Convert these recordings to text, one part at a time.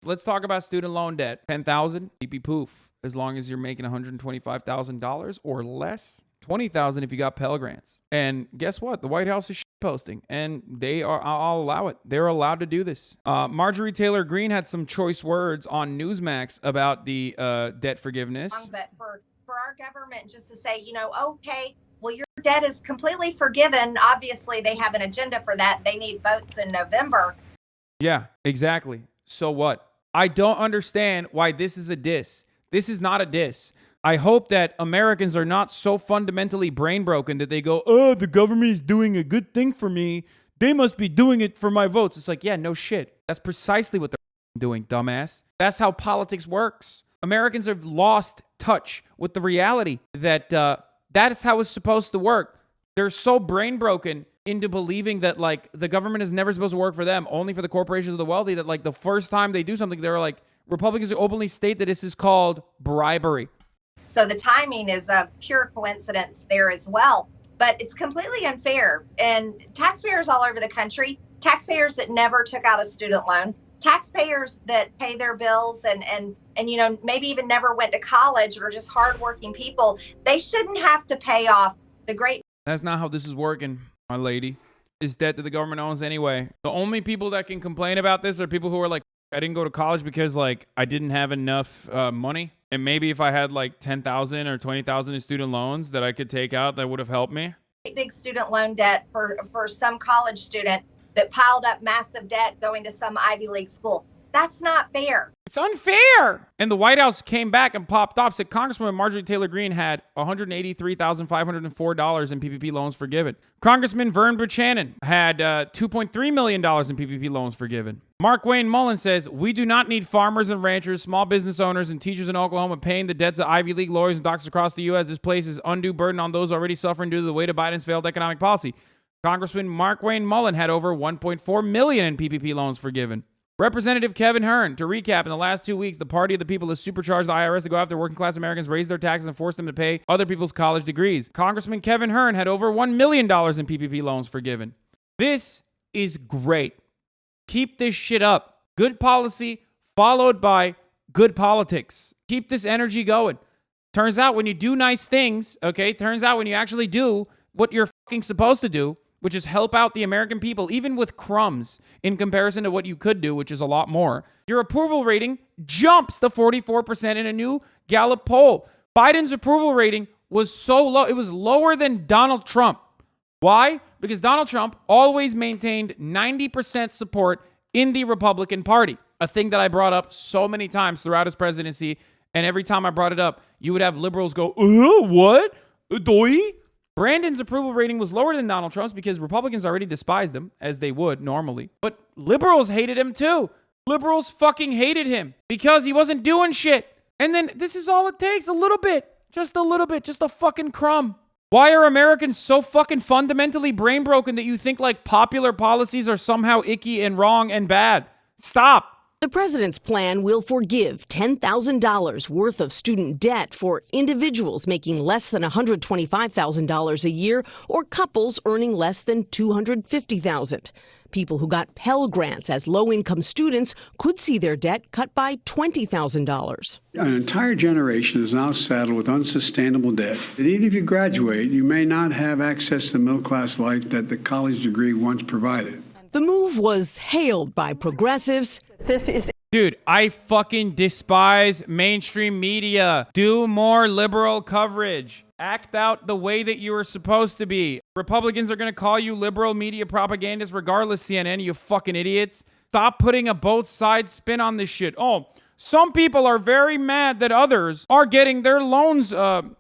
Let's talk about student loan debt. 10,000, beepy poof. As long as you're making $125,000 or less. 20,000 if you got Pell Grants. And guess what? The White House is posting, and I'll allow it. They're allowed to do this. Marjorie Taylor Greene had some choice words on Newsmax about the debt forgiveness. But for our government just to say, okay, well, your debt is completely forgiven. Obviously, they have an agenda for that. They need votes in November. Yeah, exactly. So what? I don't understand why this is a diss. This is not a diss. I hope that Americans are not so fundamentally brain broken that they go, oh, the government is doing a good thing for me. They must be doing it for my votes. It's like, yeah, no shit. That's precisely what they're doing, dumbass. That's how politics works. Americans have lost touch with the reality that that is how it's supposed to work. They're so brain broken into believing that, like, the government is never supposed to work for them, only for the corporations of the wealthy, that, like, the first time they do something, they're like, Republicans openly state that this is called bribery. So the timing is a pure coincidence there as well. But it's completely unfair. And taxpayers all over the country, taxpayers that never took out a student loan, taxpayers that pay their bills and maybe even never went to college or just hardworking people, they shouldn't have to pay off the great. That's not how this is working, my lady. It's debt that the government owns anyway. The only people that can complain about this are people who are like, I didn't go to college because, like, I didn't have enough money. And maybe if I had like 10,000 or 20,000 in student loans that I could take out, that would have helped me. Big student loan debt for some college student that piled up massive debt going to some Ivy League school. That's not fair. It's unfair. And the White House came back and popped off, said Congresswoman Marjorie Taylor Greene had $183,504 in PPP loans forgiven. Congressman Vern Buchanan had $2.3 million in PPP loans forgiven. Mark Wayne Mullen says, we do not need farmers and ranchers, small business owners, and teachers in Oklahoma paying the debts of Ivy League lawyers and doctors across the U.S. This places undue burden on those already suffering due to the weight of Biden's failed economic policy. Congressman Mark Wayne Mullen had over $1.4 million in PPP loans forgiven. Representative Kevin Hern, to recap, in the last 2 weeks, the party of the people has supercharged the IRS to go after working class Americans, raise their taxes, and force them to pay other people's college degrees. Congressman Kevin Hern had over $1 million in PPP loans forgiven. This is great. Keep this shit up. Good policy followed by good politics. Keep this energy going. Turns out when you do nice things, okay, turns out when you actually do what you're fucking supposed to do, which is help out the American people, even with crumbs in comparison to what you could do, which is a lot more, your approval rating jumps to 44% in a new Gallup poll. Biden's approval rating was so low. It was lower than Donald Trump. Why? Because Donald Trump always maintained 90% support in the Republican Party, a thing that I brought up so many times throughout his presidency. And every time I brought it up, you would have liberals go, what? Doi? Brandon's approval rating was lower than Donald Trump's because Republicans already despised him, as they would normally. But liberals hated him too. Liberals fucking hated him because he wasn't doing shit. And then this is all it takes, a little bit, just a fucking crumb. Why are Americans so fucking fundamentally brain broken that you think like popular policies are somehow icky and wrong and bad? Stop. The president's plan will forgive $10,000 worth of student debt for individuals making less than $125,000 a year or couples earning less than $250,000. People who got Pell Grants as low-income students could see their debt cut by $20,000. An entire generation is now saddled with unsustainable debt. And even if you graduate, you may not have access to the middle-class life that the college degree once provided. The move was hailed by progressives. Dude, I fucking despise mainstream media. Do more liberal coverage. Act out the way that you are supposed to be. Republicans are going to call you liberal media propagandists regardless, CNN, you fucking idiots. Stop putting a both sides spin on this shit. Oh, some people are very mad that others are getting their loans,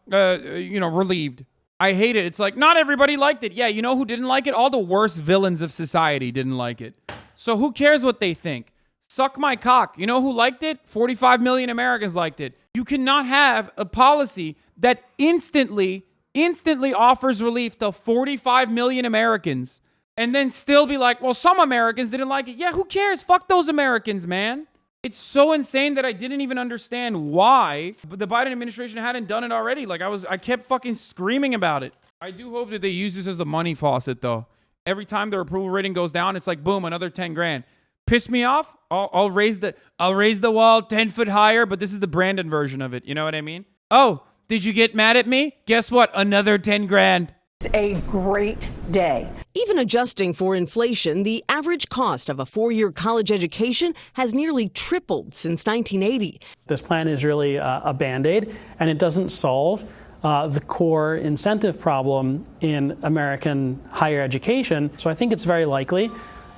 relieved. I hate it. It's like, not everybody liked it. Yeah, you know who didn't like it? All the worst villains of society didn't like it. So who cares what they think? Suck my cock. You know who liked it? 45 million Americans liked it. You cannot have a policy that instantly offers relief to 45 million Americans and then still be like, well, some Americans didn't like it. Yeah, who cares? Fuck those Americans, man. It's so insane that I didn't even understand why the Biden administration hadn't done it already. Like I kept fucking screaming about it. I do hope that they use this as the money faucet though. Every time their approval rating goes down, it's like, boom, another 10 grand. piss me off, I'll raise the wall 10 foot higher, but this is the Brandon version of it. You know what I mean? Oh, did you get mad at me? Guess what? Another 10 grand. It's a great day. Even adjusting for inflation, the average cost of a 4-year college education has nearly tripled since 1980. This plan is really a Band-Aid, and it doesn't solve the core incentive problem in American higher education. So I think it's very likely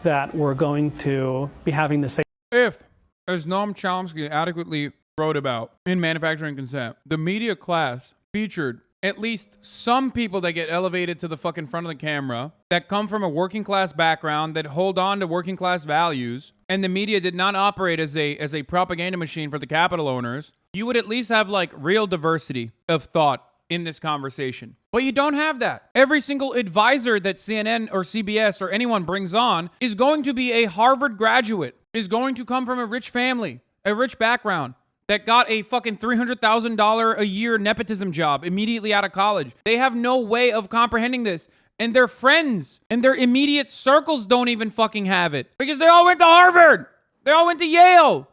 that we're going to be having the same. If, as Noam Chomsky adequately wrote about in Manufacturing Consent, the media class featured at least some people that get elevated to the fucking front of the camera that come from a working class background, that hold on to working class values, and the media did not operate as a propaganda machine for the capital owners, you would at least have like real diversity of thought in this conversation. But you don't have that. Every single advisor that CNN or CBS or anyone brings on is going to be a Harvard graduate, is going to come from a rich family, a rich background, that got a fucking $300,000 a year nepotism job immediately out of college. They have no way of comprehending this. And their friends and their immediate circles don't even fucking have it. Because they all went to Harvard. They all went to Yale.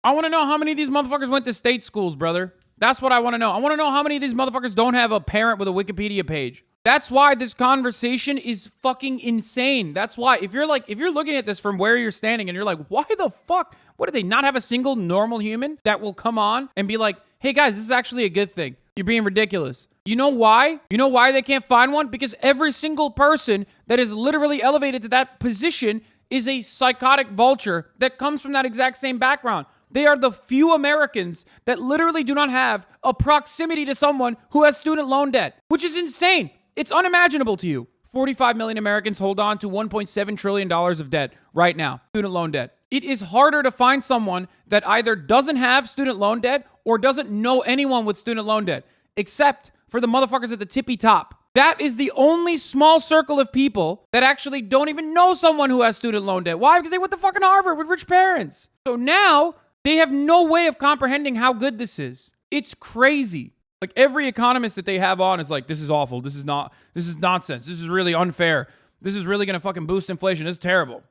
I want to know how many of these motherfuckers went to state schools, brother. That's what I want to know. I want to know how many of these motherfuckers don't have a parent with a Wikipedia page. That's why this conversation is fucking insane. That's why if you're looking at this from where you're standing and you're like, why the fuck? What, do they not have a single normal human that will come on and be like, hey guys, this is actually a good thing. You're being ridiculous. You know why? You know why they can't find one? Because every single person that is literally elevated to that position is a psychotic vulture that comes from that exact same background. They are the few Americans that literally do not have a proximity to someone who has student loan debt, which is insane. It's unimaginable to you. 45 million Americans hold on to $1.7 trillion of debt right now, student loan debt. It is harder to find someone that either doesn't have student loan debt or doesn't know anyone with student loan debt, except for the motherfuckers at the tippy top. That is the only small circle of people that actually don't even know someone who has student loan debt. Why? Because they went to fucking Harvard with rich parents. So now they have no way of comprehending how good this is. It's crazy. Like every economist that they have on is like, this is awful. This is nonsense. This is really unfair. This is really going to fucking boost inflation. This is terrible.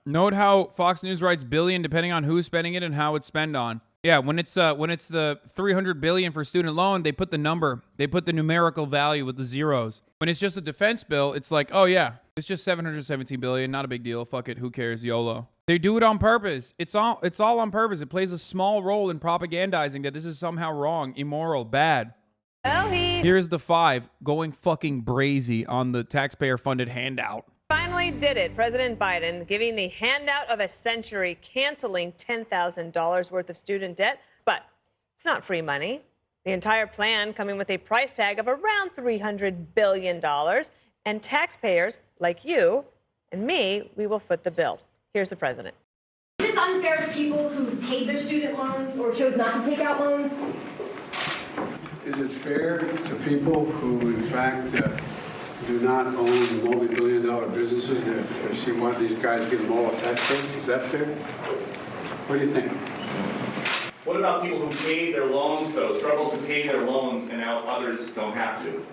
Note how Fox News writes billion depending on who's spending it and how it's spent on. Yeah, when it's the 300 billion for student loan, they put the number, they put the numerical value with the zeros. When it's just a defense bill, it's like, oh yeah, it's just 717 billion, not a big deal. Fuck it, who cares? YOLO. They do it on purpose. It's all on purpose. It plays a small role in propagandizing that this is somehow wrong, immoral, bad. Here's the 5 going fucking brazy on the taxpayer-funded handout. Finally did it. President Biden giving the handout of a century, canceling $10,000 worth of student debt. But it's not free money. The entire plan coming with a price tag of around $300 billion. And taxpayers like you and me, we will foot the bill. Here's the president. Is this unfair to people who paid their student loans or chose not to take out loans? Is it fair to people who, in fact, do not own multi-billion-dollar businesses to see why these guys give them all a tax breaks? Is that fair? What do you think? What about people who paid their loans, though, struggle to pay their loans, and now others don't have to?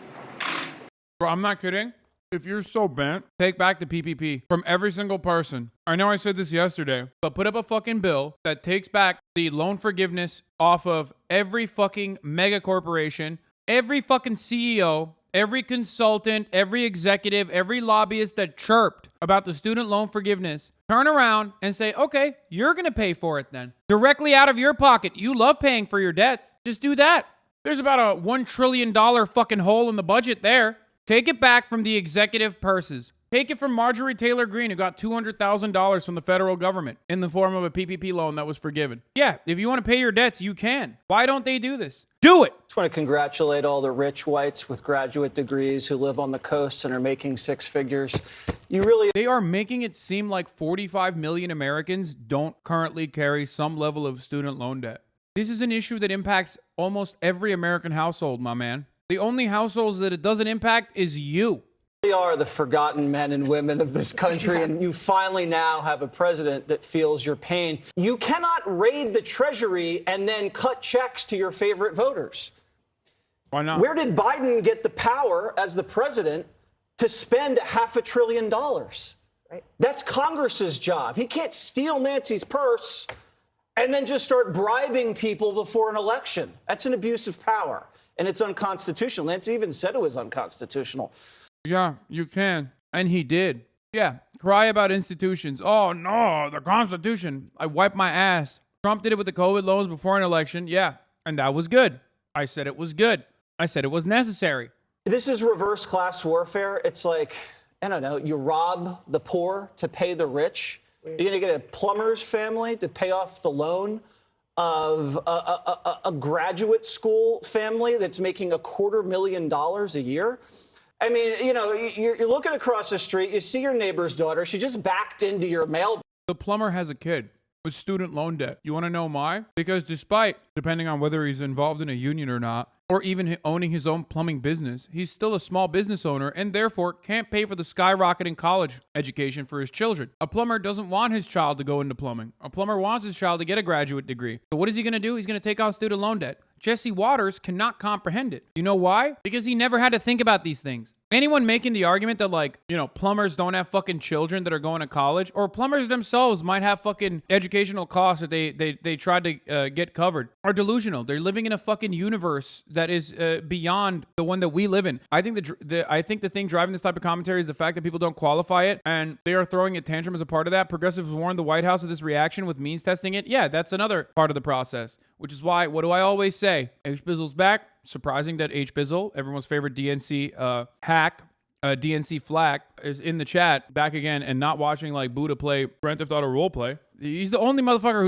Bro, I'm not kidding. If you're so bent, take back the PPP from every single person. I know I said this yesterday, but put up a fucking bill that takes back the loan forgiveness off of every fucking mega corporation, every fucking CEO, every consultant, every executive, every lobbyist that chirped about the student loan forgiveness. Turn around and say, okay, you're going to pay for it then. Directly out of your pocket. You love paying for your debts. Just do that. There's about a $1 trillion fucking hole in the budget there. Take it back from the executive purses. Take it from Marjorie Taylor Greene, who got $200,000 from the federal government in the form of a PPP loan that was forgiven. Yeah, if you want to pay your debts, you can. Why don't they do this? Do it. I just want to congratulate all the rich whites with graduate degrees who live on the coast and are making 6 figures. They are making it seem like 45 million Americans don't currently carry some level of student loan debt. This is an issue that impacts almost every American household, my man. The only households that it doesn't impact is you. Are the forgotten men and women of this country, and you finally now have a president that feels your pain. You cannot raid the Treasury and then cut checks to your favorite voters. Why not? Where did Biden get the power as the president to spend $500 billion. Right. That's Congress's job. He can't steal Nancy's purse and then just start bribing people before an election. That's an abuse of power, and it's unconstitutional. Nancy even said it was unconstitutional. Yeah, you can. And he did. Yeah, cry about institutions. Oh, no, the Constitution. I wiped my ass. Trump did it with the COVID loans before an election. Yeah, and that was good. I said it was good. I said it was necessary. This is reverse class warfare. It's like, I don't know, you rob the poor to pay the rich. You're going to get a plumber's family to pay off the loan of a graduate school family that's making $250,000 a year. I mean, you know, you're looking across the street, you see your neighbor's daughter, she just backed into your mail. The plumber has a kid with student loan debt. You want to know why? Because depending on whether he's involved in a union or not, or even owning his own plumbing business, he's still a small business owner and therefore can't pay for the skyrocketing college education for his children. A plumber doesn't want his child to go into plumbing. A plumber wants his child to get a graduate degree. So what is he going to do? He's going to take on student loan debt. Jesse Waters cannot comprehend it. You know why? Because he never had to think about these things. Anyone making the argument that, like, you know, plumbers don't have fucking children that are going to college, or plumbers themselves might have fucking educational costs that they tried to get covered, are delusional. They're living in a fucking universe that is beyond the one that we live in. I think the thing driving this type of commentary is the fact that people don't qualify it, and they are throwing a tantrum as a part of that. Progressives warned the White House of this reaction with means testing it. Yeah, that's another part of the process, which is why, what do I always say? H-Bizzle's back. Surprising that H-Bizzle, everyone's favorite DNC hack, DNC Flack, is in the chat back again and not watching like Buddha play Grand Theft Auto roleplay. He's the only motherfucker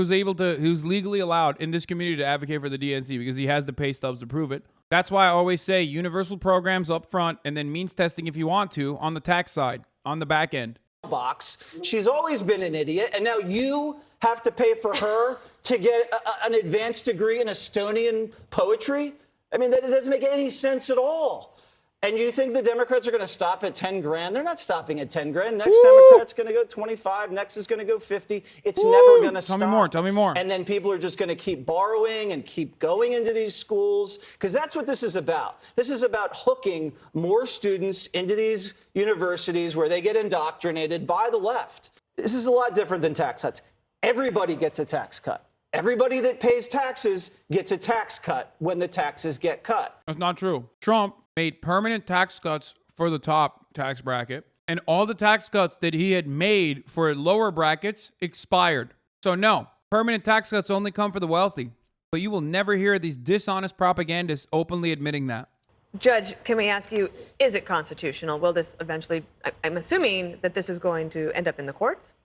who's legally allowed in this community to advocate for the DNC because he has the pay stubs to prove it. That's why I always say universal programs up front and then means testing if you want to on the tax side, on the back end. Box. She's always been an idiot, and now you have to pay for her to get an advanced degree in Estonian poetry? I mean, that doesn't make any sense at all. And you think the Democrats are going to stop at 10 grand? They're not stopping at 10 grand. Next Democrat's going to go 25. Next is going to go 50. It's never going to stop. Tell me more. And then people are just going to keep borrowing and keep going into these schools, because that's what this is about. This is about hooking more students into these universities where they get indoctrinated by the left. This is a lot different than tax cuts. Everybody gets a tax cut. Everybody that pays taxes gets a tax cut when the taxes get cut. That's not true. Trump made permanent tax cuts for the top tax bracket, and all the tax cuts that he had made for lower brackets expired. So no, permanent tax cuts only come for the wealthy, but you will never hear these dishonest propagandists openly admitting that. Judge, can we ask you, is it constitutional? Will this eventually, I'm assuming that this is going to end up in the courts?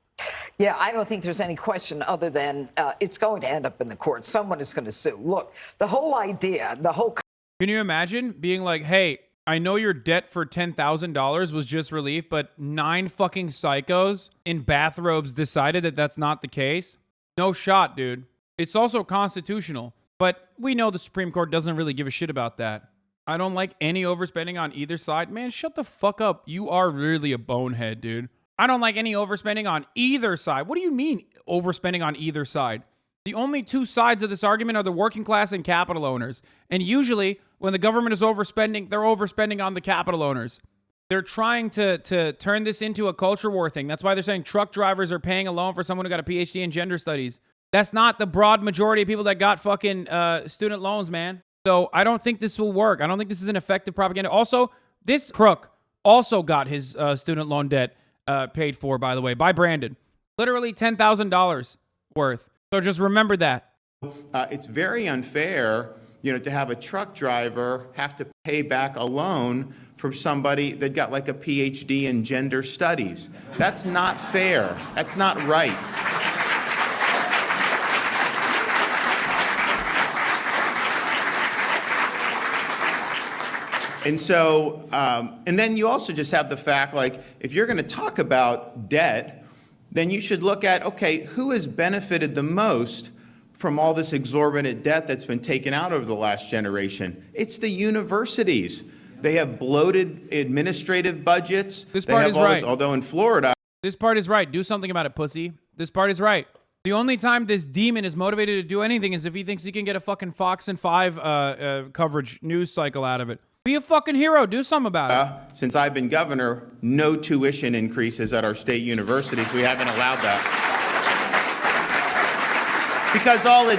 Yeah, I don't think there's any question other than it's going to end up in the courts. Someone is going to sue. Look, the whole idea, Can you imagine being like, hey, I know your debt for $10,000 was just relief, but 9 fucking psychos in bathrobes decided that that's not the case? No shot, dude. It's also constitutional, but we know the Supreme Court doesn't really give a shit about that. I don't like any overspending on either side. Man, shut the fuck up. You are really a bonehead, dude. I don't like any overspending on either side. What do you mean overspending on either side? The only two sides of this argument are the working class and capital owners. And usually when the government is overspending, they're overspending on the capital owners. They're trying to turn this into a culture war thing. That's why they're saying truck drivers are paying a loan for someone who got a PhD in gender studies. That's not the broad majority of people that got fucking student loans, man. So I don't think this will work. I don't think this is an effective propaganda. Also, this crook also got his student loan debt paid for, by the way, by Brandon. Literally $10,000 worth. So just remember that. It's very unfair, to have a truck driver have to pay back a loan from somebody that got like a PhD in gender studies. That's not fair. That's not right. And so, and then you also just have the fact, like, if you're going to talk about debt, then you should look at, okay, who has benefited the most from all this exorbitant debt that's been taken out over the last generation? It's the universities. They have bloated administrative budgets. This part is right. Although in Florida. This part is right. Do something about it, pussy. This part is right. The only time this demon is motivated to do anything is if he thinks he can get a fucking Fox and 5 coverage news cycle out of it. Be a fucking hero. Do something about it. Since I've been governor, no tuition increases at our state universities. We haven't allowed that. Because all it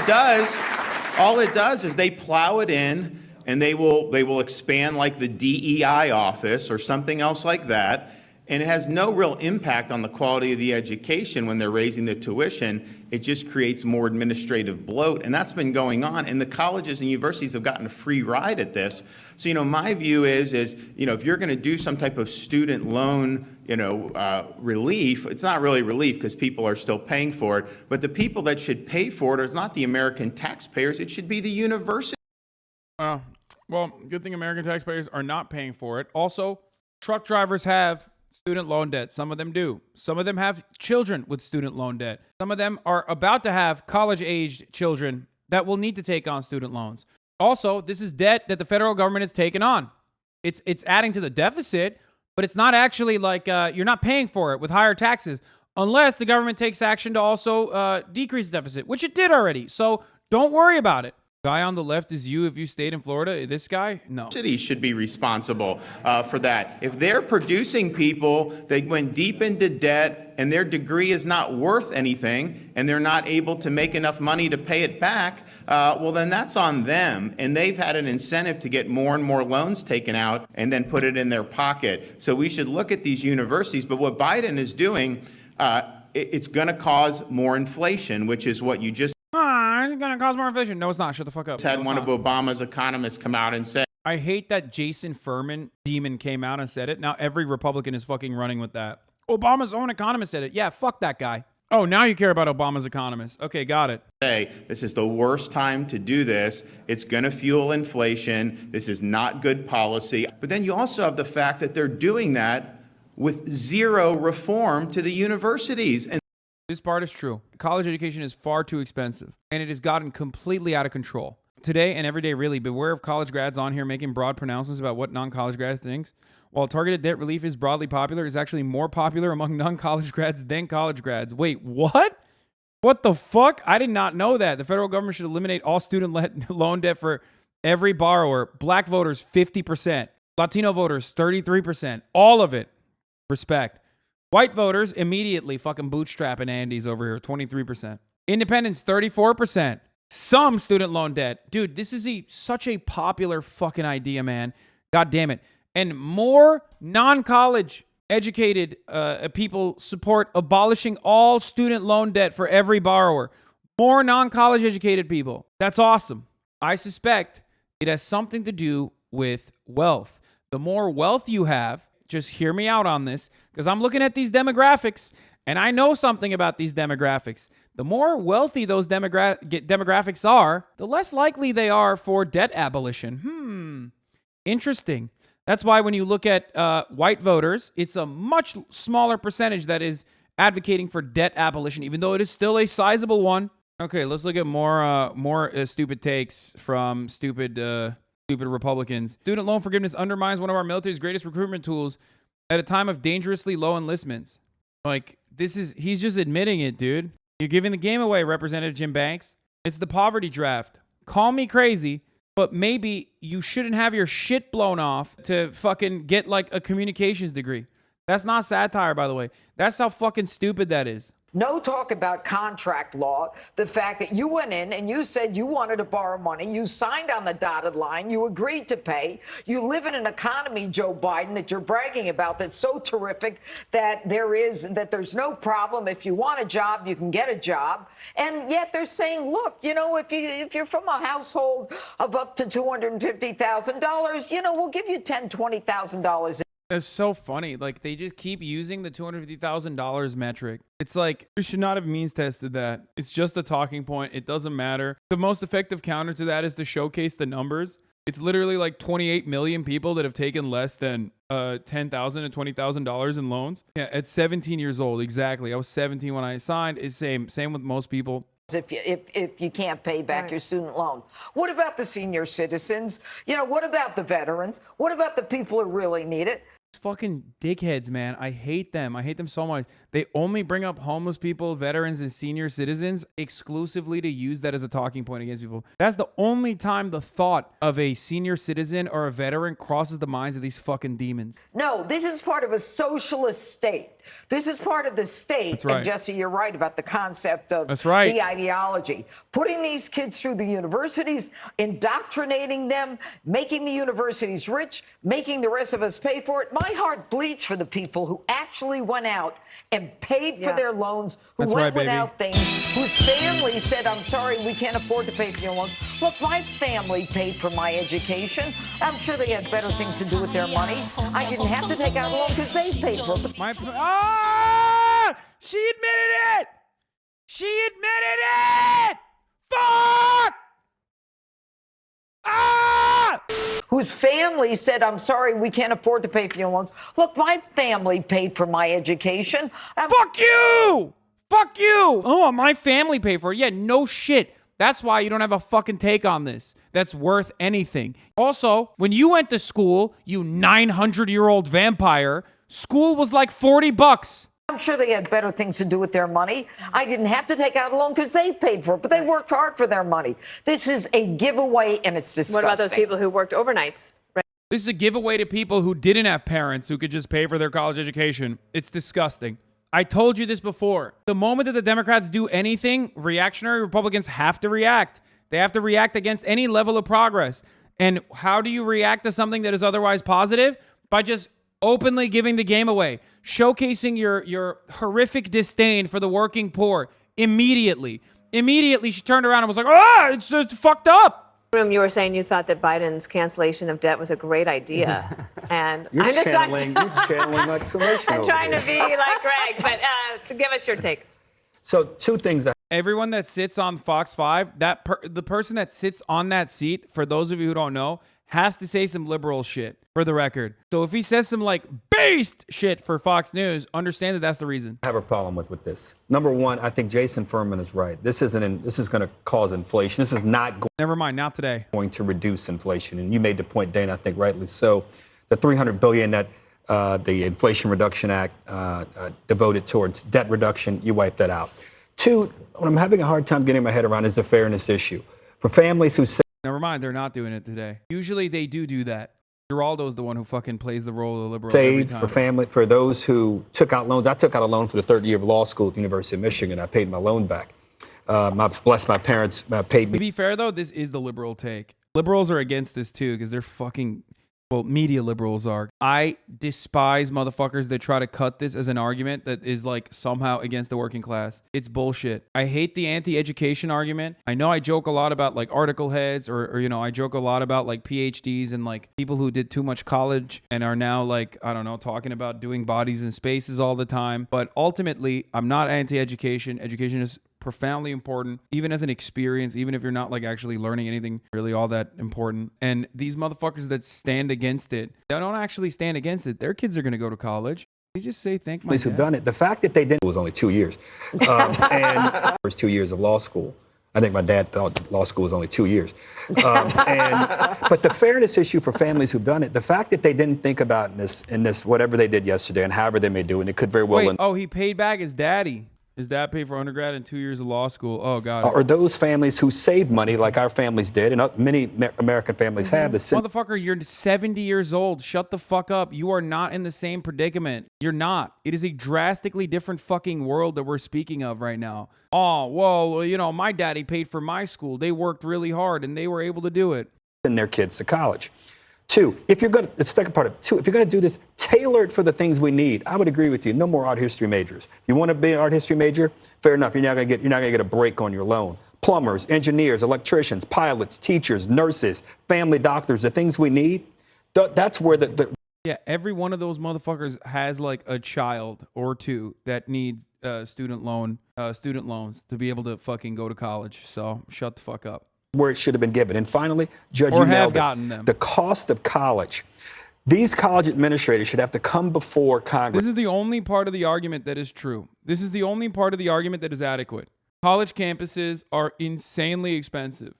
does is they plow it in, and they will expand like the DEI office or something else like that. And it has no real impact on the quality of the education when they're raising the tuition. It just creates more administrative bloat. And that's been going on. And the colleges and universities have gotten a free ride at this. So, my view is, if you're going to do some type of student loan, relief, it's not really relief because people are still paying for it. But the people that should pay for it is not the American taxpayers. It should be the university. Well, good thing American taxpayers are not paying for it. Also, truck drivers have student loan debt. Some of them do. Some of them have children with student loan debt. Some of them are about to have college-aged children that will need to take on student loans. Also, this is debt that the federal government has taken on. It's adding to the deficit, but it's not actually like you're not paying for it with higher taxes unless the government takes action to also decrease the deficit, which it did already. So don't worry about it. Guy on the left is you if you stayed in Florida. This guy? No. Cities should be responsible for that. If they're producing people that went deep into debt and their degree is not worth anything and they're not able to make enough money to pay it back, well, then that's on them. And they've had an incentive to get more and more loans taken out and then put it in their pocket. So we should look at these universities. But what Biden is doing, it's going to cause more inflation, which is what you just it's going to cause more inflation. No, it's not. Shut the fuck up. Had one of Obama's economists come out and say. I hate that Jason Furman demon came out and said it. Now every Republican is fucking running with that. Obama's own economist said it. Yeah, fuck that guy. Oh, now you care about Obama's economist. Okay, got it. Hey, this is the worst time to do this. It's going to fuel inflation. This is not good policy. But then you also have the fact that they're doing that with zero reform to the universities. And this part is true. College education is far too expensive, and it has gotten completely out of control. Today and every day, really, beware of college grads on here making broad pronouncements about what non-college grads think. While targeted debt relief is broadly popular, it's actually more popular among non-college grads than college grads. Wait, what? What the fuck? I did not know that. The federal government should eliminate all student loan debt for every borrower. Black voters, 50%. Latino voters, 33%. All of it. Respect. White voters immediately fucking bootstrapping Andes over here, 23%. Independents, 34%. Some student loan debt. Dude, this is such a popular fucking idea, man. God damn it. And more non-college educated people support abolishing all student loan debt for every borrower. More non-college educated people. That's awesome. I suspect it has something to do with wealth. The more wealth you have, just hear me out on this, because I'm looking at these demographics, and I know something about these demographics. The more wealthy those demographics are, the less likely they are for debt abolition. Interesting. That's why when you look at white voters, it's a much smaller percentage that is advocating for debt abolition, even though it is still a sizable one. Okay, let's look at more stupid takes from stupid Republicans. Student loan forgiveness undermines one of our military's greatest recruitment tools at a time of dangerously low enlistments. Like, he's just admitting it, dude. You're giving the game away, Representative Jim Banks. It's the poverty draft. Call me crazy, but maybe you shouldn't have your shit blown off to fucking get like a communications degree. That's not satire, by the way. That's how fucking stupid that is. No talk about contract law. The fact that you went in and you said you wanted to borrow money. You signed on the dotted line. You agreed to pay. You live in an economy, Joe Biden, that you're bragging about that's so terrific that there's no problem. If you want a job, you can get a job. And yet they're saying, look, if you're from a household of up to $250,000, we'll give you $10,000, $20,000. That's so funny. Like, they just keep using the $250,000 metric. It's like, we should not have means tested that. It's just a talking point. It doesn't matter. The most effective counter to that is to showcase the numbers. It's literally like 28 million people that have taken less than $10,000 and $20,000 in loans. Yeah, at 17 years old, exactly. I was 17 when I signed. It's same with most people. If you can't pay back your student loan. What about the senior citizens? What about the veterans? What about the people who really need it? Fucking dickheads, man. I hate them. I hate them so much. They only bring up homeless people, veterans, and senior citizens exclusively to use that as a talking point against people. That's the only time the thought of a senior citizen or a veteran crosses the minds of these fucking demons. No, this is part of a socialist state. This is part of the state. That's right. And Jesse, you're right about the concept of That's right. the ideology. Putting these kids through the universities, indoctrinating them, making the universities rich, making the rest of us pay for it. My heart bleeds for the people who actually went out and paid for their loans, who That's went right, without things, whose families said, I'm sorry, we can't afford to pay for your loans. Look, my family paid for my education. I'm sure they had better things to do with their money. I didn't have to take out a loan because they paid for it. She admitted it! She admitted it! Fuck! Whose family said, I'm sorry, we can't afford to pay for your loans. Look, my family paid for my education. Fuck you! Fuck you! Oh, my family paid for it. Yeah, no shit. That's why you don't have a fucking take on this that's worth anything. Also, when you went to school, you 900-year-old vampire, school was like $40. I'm sure they had better things to do with their money. I didn't have to take out a loan because they paid for it, but they worked hard for their money. This is a giveaway, and it's disgusting. What about those people who worked overnights? Right? This is a giveaway to people who didn't have parents who could just pay for their college education. It's disgusting. I told you this before. The moment that the Democrats do anything, reactionary Republicans have to react. They have to react against any level of progress. And how do you react to something that is otherwise positive? By just openly giving the game away, showcasing your horrific disdain for the working poor immediately. Immediately, she turned around and was like, it's fucked up. You were saying you thought that Biden's cancellation of debt was a great idea. And You're I'm just channeling like summation I'm over trying here. to be like Greg, but give us your take. So two things that Everyone that sits on Fox 5, the person that sits on that seat, for those of you who don't know, has to say some liberal shit, for the record. So if he says some like based shit for Fox News, understand that that's the reason. I have a problem with this. Number one, I think Jason Furman is right. This is going to cause inflation. This is not Never mind, not today. going to reduce inflation. And you made the point, Dana, I think rightly so. The $300 billion that the Inflation Reduction Act devoted towards debt reduction, you wipe that out. Two, what I'm having a hard time getting my head around is the fairness issue. For families who say, Never mind, they're not doing it today. Usually they do that. Geraldo's the one who fucking plays the role of the liberal every save time. for those who took out loans. I took out a loan for the third year of law school at the University of Michigan. I paid my loan back. Bless my parents paid me. To be fair, though, this is the liberal take. Liberals are against this, too, because they're fucking, well, media liberals are. I despise motherfuckers that try to cut this as an argument that is, like, somehow against the working class. It's bullshit. I hate the anti-education argument. I know I joke a lot about, like, article heads or you know, I joke a lot about, like, PhDs and, like, people who did too much college and are now, like, I don't know, talking about doing bodies in spaces all the time. But ultimately, I'm not anti-education. Education is profoundly important, even as an experience, even if you're not like actually learning anything really all that important. And these motherfuckers that stand against it, they don't actually stand against it. Their kids are going to go to college. They just say, thank my Who've dad. done it. The fact that they didn't was only 2 years. And first 2 years of law school. I think my dad thought law school was only 2 years. But the fairness issue for families who've done it, the fact that they didn't think about in this whatever they did yesterday and however they may do, and it could very well. Wait, he paid back his daddy. His dad paid for undergrad and 2 years of law school. Oh, God. Or those families who saved money like our families did, and many American families have. Motherfucker, you're 70 years old. Shut the fuck up. You are not in the same predicament. You're not. It is a drastically different fucking world that we're speaking of right now. Oh, well, you know, my daddy paid for my school. They worked really hard and they were able to do it. Send their kids to college. Two, if you're going to, the second part of it, two, if you're going to do this tailored for the things we need, I would agree with you. No more art history majors. If you want to be an art history major, fair enough. You're not going to get a break on your loan. Plumbers, engineers, electricians, pilots, teachers, nurses, family doctors, the things we need. That's where yeah, every one of those motherfuckers has like a child or two that needs student loans to be able to fucking go to college. So shut the fuck up. Where it should have been given. And finally, Judge, or you have nailed gotten it. them. The cost of college. These college administrators should have to come before Congress. This is the only part of the argument that is true. This is the only part of the argument that is adequate. College campuses are insanely expensive.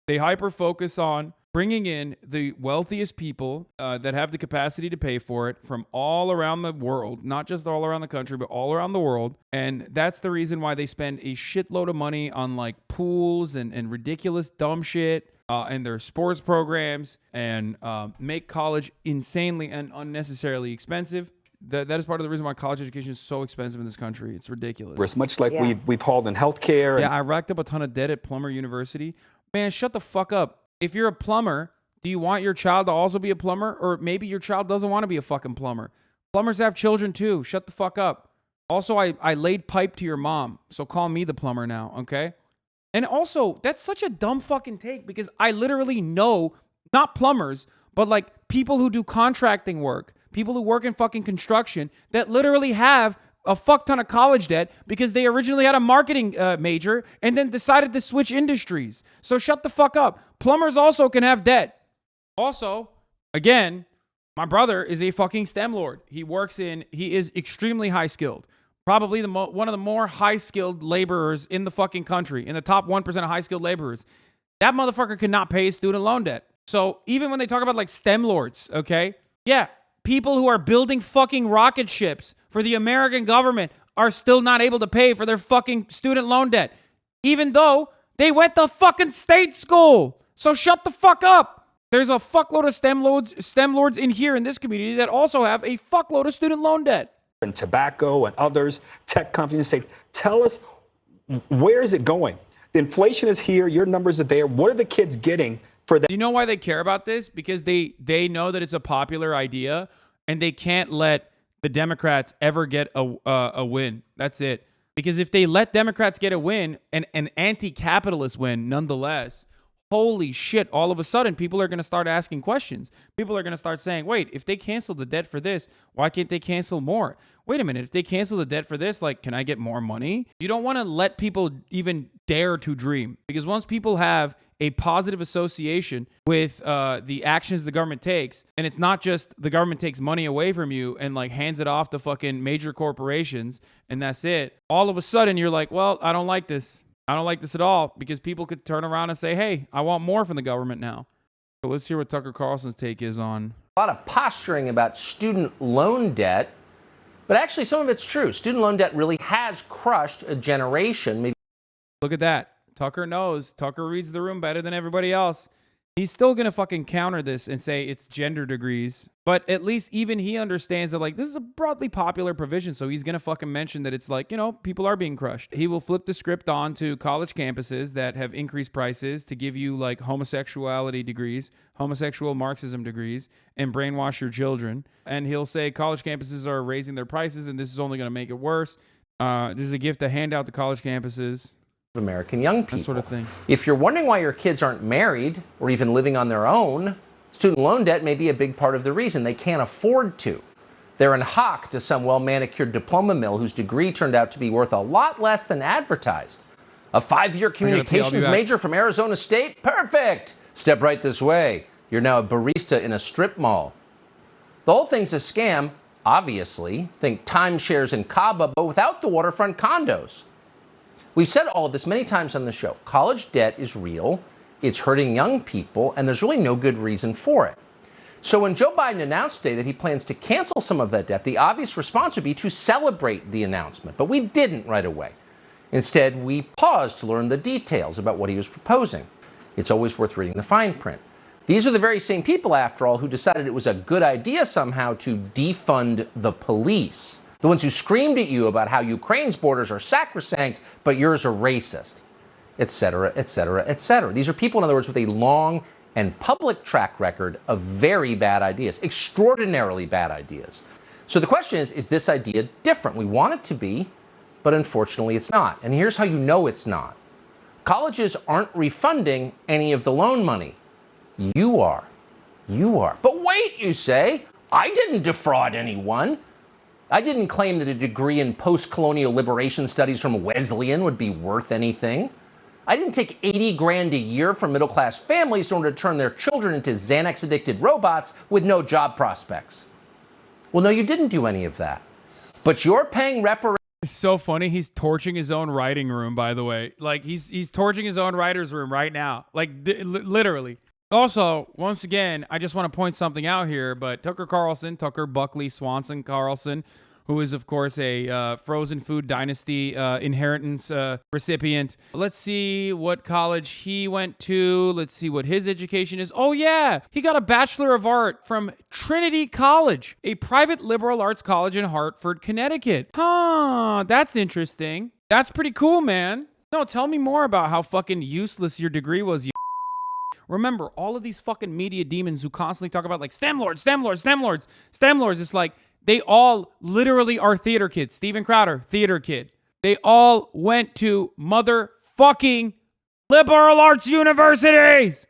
They hyper-focus on bringing in the wealthiest people that have the capacity to pay for it from all around the world, not just all around the country, but all around the world. And that's the reason why they spend a shitload of money on like pools and ridiculous dumb shit and their sports programs and make college insanely and unnecessarily expensive. That is part of the reason why college education is so expensive in this country. It's ridiculous. It's much like we've hauled in healthcare. Yeah, I racked up a ton of debt at Plummer University. Man, shut the fuck up. If you're a plumber, do you want your child to also be a plumber? Or maybe your child doesn't want to be a fucking plumber. Plumbers have children too. Shut the fuck up. Also, I laid pipe to your mom, so call me the plumber now, okay? And also, that's such a dumb fucking take because I literally know, not plumbers, but like people who do contracting work, people who work in fucking construction that literally have a fuck ton of college debt because they originally had a marketing major and then decided to switch industries. So shut the fuck up. Plumbers also can have debt. Also, again, my brother is a fucking STEM lord. He is extremely high skilled. Probably one of the more high skilled laborers in the fucking country, in the top 1% of high skilled laborers. That motherfucker could not pay his student loan debt. So even when they talk about like STEM lords, okay? Yeah, people who are building fucking rocket ships for the American government are still not able to pay for their fucking student loan debt, even though they went to fucking state school. So shut the fuck up. There's a fuckload of STEM lords in here in this community that also have a fuckload of student loan debt. And tobacco and others, tech companies say, tell us, where is it going? The inflation is here. Your numbers are there. What are the kids getting for that? Do you know why they care about this? Because they know that it's a popular idea and they can't let the Democrats ever get a win. That's it. Because if they let Democrats get a win and an anti-capitalist win nonetheless, holy shit, all of a sudden people are going to start asking questions. People are going to start saying, wait, if they cancel the debt for this, why can't they cancel more? Wait a minute, if they cancel the debt for this, like, can I get more money? You don't want to let people even dare to dream, because once people have a positive association with the actions the government takes, and it's not just the government takes money away from you and like hands it off to fucking major corporations and that's it, all of a sudden you're like, well, I don't like this. I don't like this at all, because people could turn around and say, hey, I want more from the government now. So let's hear what Tucker Carlson's take is on. A lot of posturing about student loan debt, but actually some of it's true. Student loan debt really has crushed a generation. Maybe. Look at that. Tucker knows. Tucker reads the room better than everybody else. He's still going to fucking counter this and say it's gender degrees. But at least even he understands that, like, this is a broadly popular provision. So he's going to fucking mention that it's like, you know, people are being crushed. He will flip the script on to college campuses that have increased prices to give you, like, homosexuality degrees, homosexual Marxism degrees, and brainwash your children. And he'll say college campuses are raising their prices and this is only going to make it worse. This is a gift to hand out to college campuses. American young people. That sort of thing. If you're wondering why your kids aren't married or even living on their own, student loan debt may be a big part of the reason. They can't afford to. They're in hock to some well-manicured diploma mill whose degree turned out to be worth a lot less than advertised. A 5-year communications major from Arizona State? Perfect! Step right this way. You're now a barista in a strip mall. The whole thing's a scam, obviously. Think timeshares in Cabo, but without the waterfront condos. We've said all of this many times on the show. College debt is real, it's hurting young people, and there's really no good reason for it. So when Joe Biden announced today that he plans to cancel some of that debt, the obvious response would be to celebrate the announcement. But we didn't right away. Instead, we paused to learn the details about what he was proposing. It's always worth reading the fine print. These are the very same people, after all, who decided it was a good idea somehow to defund the police. The ones who screamed at you about how Ukraine's borders are sacrosanct, but yours are racist, et cetera, et cetera, et cetera. These are people, in other words, with a long and public track record of very bad ideas, extraordinarily bad ideas. So the question is this idea different? We want it to be, but unfortunately it's not. And here's how you know it's not. Colleges aren't refunding any of the loan money. You are. You are. But wait, you say, I didn't defraud anyone. I didn't claim that a degree in post-colonial liberation studies from Wesleyan would be worth anything. I didn't take 80 grand a year from middle-class families in order to turn their children into Xanax-addicted robots with no job prospects. Well, no, you didn't do any of that. But you're paying reparations. It's so funny. He's torching his own writing room, by the way. Like, he's torching his own writer's room right now. Like, literally. Also, once again, I just want to point something out here, but Tucker Buckley Swanson Carlson, who is, of course, a frozen food dynasty inheritance recipient. Let's see what college he went to. Let's see what his education is. Oh, yeah. He got a Bachelor of Art from Trinity College, a private liberal arts college in Hartford, Connecticut. Huh, that's interesting. That's pretty cool, man. No, tell me more about how fucking useless your degree was, you. Remember, all of these fucking media demons who constantly talk about like STEM lords. It's like they all literally are theater kids. Steven Crowder, theater kid. They all went to motherfucking liberal arts universities.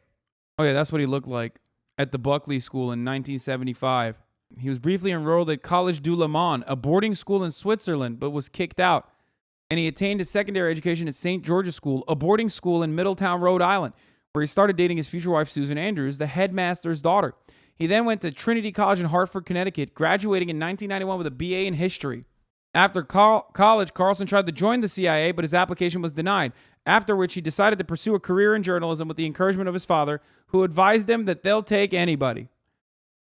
Oh yeah, that's what he looked like at the Buckley School in 1975. He was briefly enrolled at Collège du Le Mans, a boarding school in Switzerland, but was kicked out. And he attained his secondary education at St. George's School, a boarding school in Middletown, Rhode Island, where he started dating his future wife, Susan Andrews, the headmaster's daughter. He then went to Trinity College in Hartford, Connecticut, graduating in 1991 with a BA in history. After college, Carlson tried to join the CIA, but his application was denied, after which he decided to pursue a career in journalism with the encouragement of his father, who advised him that they'll take anybody.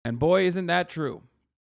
And boy, isn't that true.